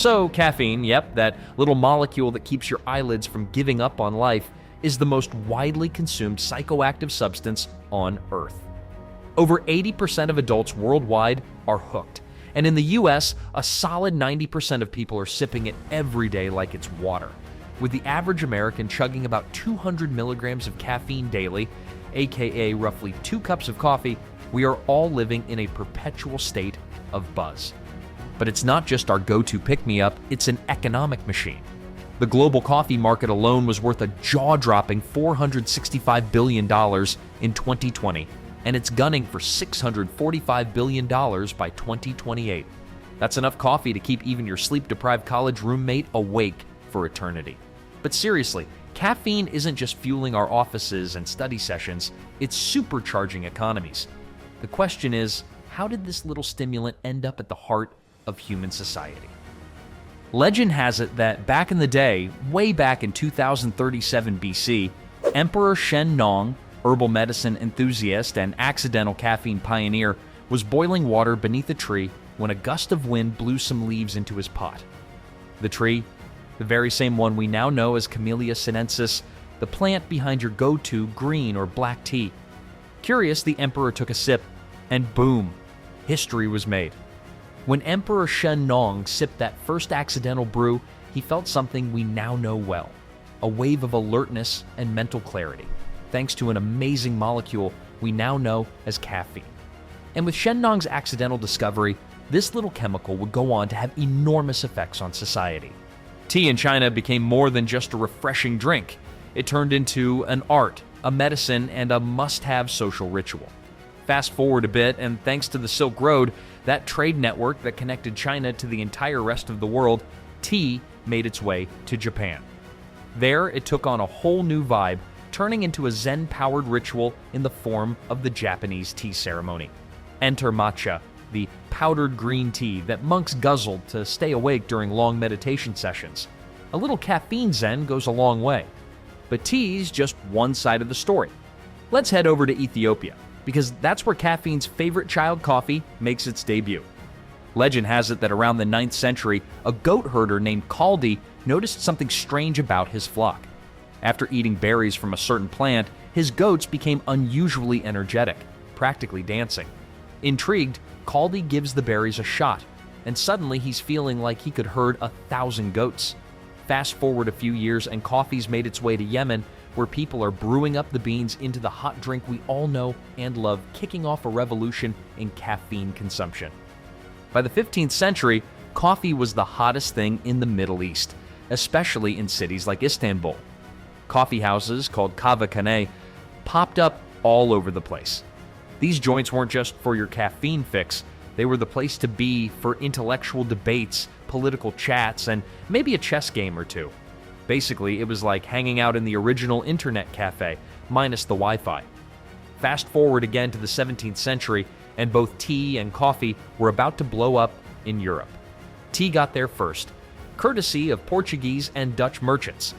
So, caffeine, yep, that little molecule that keeps your eyelids from giving up on life, is the most widely consumed psychoactive substance on Earth. Over 80% of adults worldwide are hooked, and in the US, a solid 90% of people are sipping it every day like it's water, with the average American chugging about 200 milligrams of caffeine daily, aka roughly 2 cups of coffee. We are all living in a perpetual state of buzz. But it's not just our go-to pick-me-up, it's an economic machine. The global coffee market alone was worth a jaw-dropping $465 billion in 2020, and it's gunning for $645 billion by 2028. That's enough coffee to keep even your sleep-deprived college roommate awake for eternity. But seriously, caffeine isn't just fueling our offices and study sessions, it's supercharging economies. The question is, how did this little stimulant end up at the heart of human society? Legend has it that back in the day, way back in 2037 BC, Emperor Shen Nong, herbal medicine enthusiast and accidental caffeine pioneer, was boiling water beneath a tree when a gust of wind blew some leaves into his pot. The tree, the very same one we now know as Camellia sinensis, the plant behind your go-to green or black tea. Curious, the emperor took a sip, and boom, history was made. When Emperor Shen Nong sipped that first accidental brew, he felt something we now know well, a wave of alertness and mental clarity, thanks to an amazing molecule we now know as caffeine. And with Shen Nong's accidental discovery, this little chemical would go on to have enormous effects on society. Tea in China became more than just a refreshing drink. It turned into an art, a medicine, and a must-have social ritual. Fast forward a bit, and thanks to the Silk Road, that trade network that connected China to the entire rest of the world, tea made its way to Japan. There, it took on a whole new vibe, turning into a Zen-powered ritual in the form of the Japanese tea ceremony. Enter matcha, the powdered green tea that monks guzzled to stay awake during long meditation sessions. A little caffeine zen goes a long way. But tea's just one side of the story. Let's head over to Ethiopia, because that's where caffeine's favorite child coffee makes its debut. Legend has it that around the 9th century, a goat herder named Kaldi noticed something strange about his flock. After eating berries from a certain plant, his goats became unusually energetic, practically dancing. Intrigued, Kaldi gives the berries a shot, and suddenly he's feeling like he could herd 1,000 goats. Fast forward a few years and coffee's made its way to Yemen, where people are brewing up the beans into the hot drink we all know and love, kicking off a revolution in caffeine consumption. By the 15th century, coffee was the hottest thing in the Middle East, especially in cities like Istanbul. Coffee houses called kahvekhane popped up all over the place. These joints weren't just for your caffeine fix, they were the place to be for intellectual debates, political chats, and maybe a chess game or two. Basically, it was like hanging out in the original internet cafe, minus the Wi-Fi. Fast forward again to the 17th century, and both tea and coffee were about to blow up in Europe. Tea got there first, courtesy of Portuguese and Dutch merchants.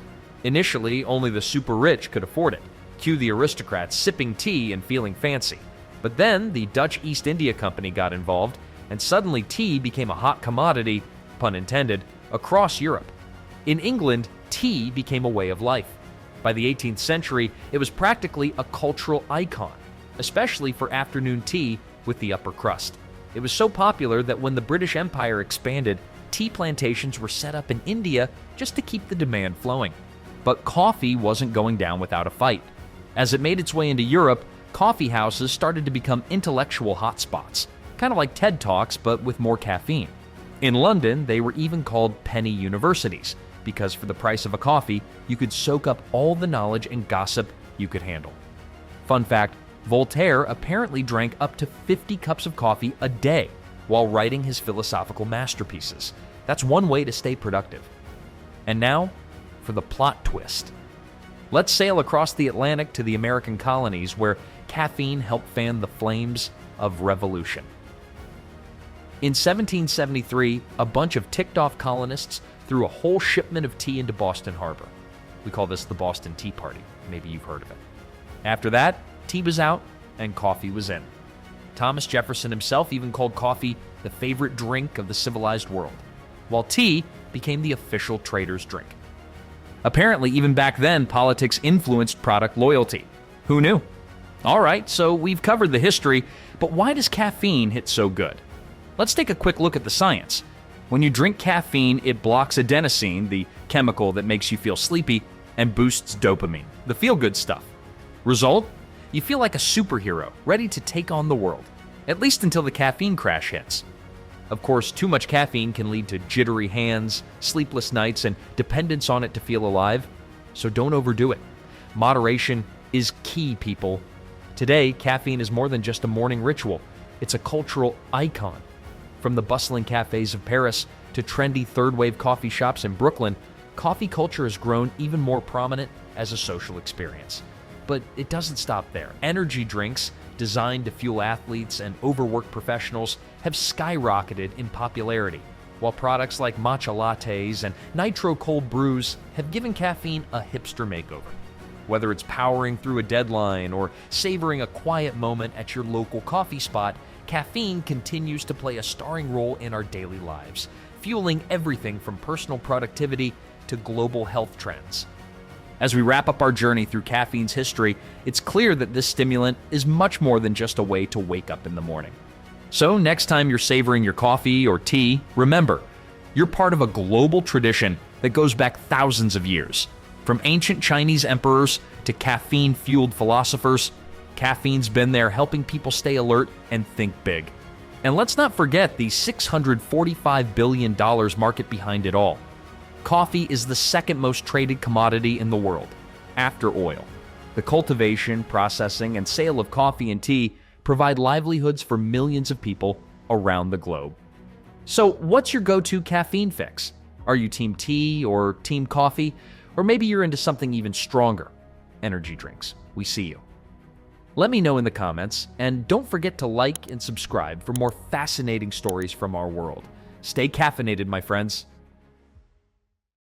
Initially, only the super rich could afford it. Cue the aristocrats sipping tea and feeling fancy. But then the Dutch East India Company got involved, and suddenly tea became a hot commodity, pun intended, across Europe. In England, tea became a way of life. By the 18th century, it was practically a cultural icon, especially for afternoon tea with the upper crust. It was so popular that when the British Empire expanded, tea plantations were set up in India just to keep the demand flowing. But coffee wasn't going down without a fight. As it made its way into Europe, coffee houses started to become intellectual hotspots, kind of like TED Talks but with more caffeine. In London, they were even called penny universities, because for the price of a coffee, you could soak up all the knowledge and gossip you could handle. Fun fact, Voltaire apparently drank up to 50 cups of coffee a day while writing his philosophical masterpieces. That's one way to stay productive. And now, for the plot twist. Let's sail across the Atlantic to the American colonies, where caffeine helped fan the flames of revolution. In 1773, a bunch of ticked-off colonists threw a whole shipment of tea into Boston Harbor. We call this the Boston Tea Party. Maybe you've heard of it. After that, tea was out and coffee was in. Thomas Jefferson himself even called coffee the favorite drink of the civilized world. while tea became the official trader's drink. Apparently, even back then, politics influenced product loyalty. Who knew? All right, so we've covered the history, but why does caffeine hit so good? Let's take a quick look at the science. When you drink caffeine, it blocks adenosine, the chemical that makes you feel sleepy, and boosts dopamine, the feel-good stuff. Result? You feel like a superhero, ready to take on the world, at least until the caffeine crash hits. Of course, too much caffeine can lead to jittery hands, sleepless nights, and dependence on it to feel alive, so don't overdo it. Moderation is key, people. Today, caffeine is more than just a morning ritual. It's a cultural icon. From the bustling cafes of Paris to trendy third-wave coffee shops in Brooklyn, coffee culture has grown even more prominent as a social experience. But it doesn't stop there. Energy drinks, designed to fuel athletes and overworked professionals, have skyrocketed in popularity, while products like matcha lattes and nitro cold brews have given caffeine a hipster makeover. Whether it's powering through a deadline or savoring a quiet moment at your local coffee spot, caffeine continues to play a starring role in our daily lives, fueling everything from personal productivity to global health trends. As we wrap up our journey through caffeine's history, it's clear that this stimulant is much more than just a way to wake up in the morning. So next time you're savoring your coffee or tea, remember, you're part of a global tradition that goes back thousands of years. From ancient Chinese emperors to caffeine-fueled philosophers, caffeine's been there helping people stay alert and think big. And let's not forget the $645 billion market behind it all. Coffee is the second most traded commodity in the world, after oil. The cultivation, processing, and sale of coffee and tea provide livelihoods for millions of people around the globe. So, what's your go-to caffeine fix? Are you team tea or team coffee? Or maybe you're into something even stronger. Energy drinks. We see you. Let me know in the comments, and don't forget to like and subscribe for more fascinating stories from our world. Stay caffeinated, my friends.